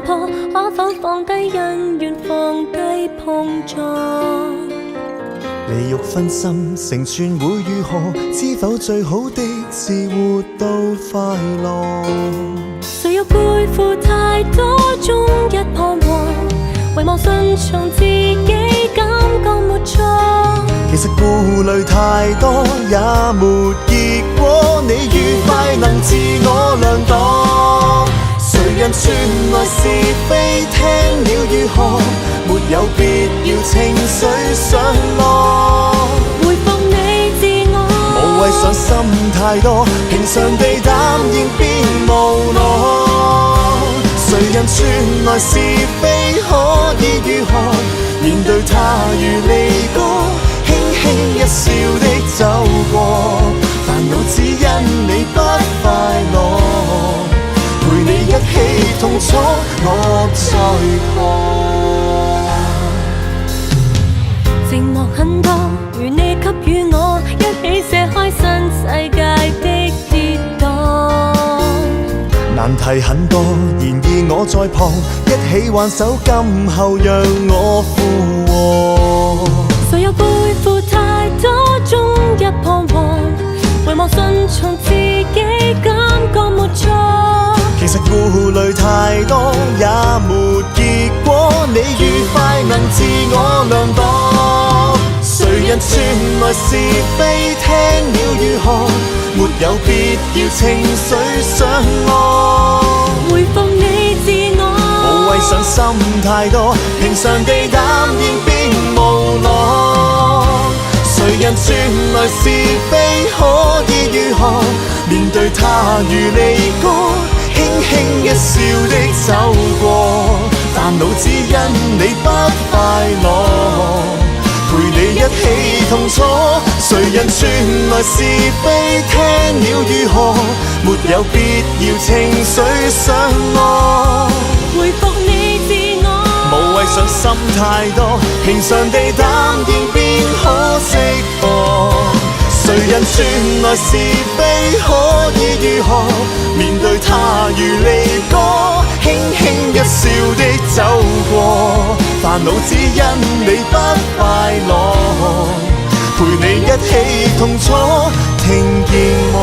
破，可否放低恩怨，放低碰撞？利欲分心，成全會如何？知否最好的是活到快樂？誰又背負太多，終日彷徨，遺忘順從自己，感覺沒錯。其實顧慮太多也沒結果，你愉快能自我量度。誰人傳來是非，聽了如何？沒有必要情緒上落。回復你自我，無謂上心太多，平常地淡然變無奈。誰人傳來是非，可以如何？面對他如離歌，輕輕一笑的走過，煩惱只因你不快樂，陪你一起痛楚，我在過。寂寞很多，如你給予我，一起卸開新世界的跌宕。難題很多，然而我在旁，一起挽手，今後讓我附和。誰又背負太多，終日彷徨，遺忘順從自己，感覺沒錯。其實顧慮太多也沒結果，你愉快能自我量度。誰人傳來是非，聽了如何？沒有必要情緒上落。回復你自我，無謂上心太多，平常地淡然變無奈。誰人傳來是非，可以如何？面對他如離歌，輕輕一笑的走過，煩惱只因你不快樂，陪你一起痛楚。誰人傳來是非，聽了如何？沒有必要情緒上落。回復你自我，無謂上心太多，平常地淡然便可釋放。誰人傳來是非，可以如何？面對他如離歌，輕輕一笑的走過，煩惱只因你不快樂，陪你一起痛楚，聽見我。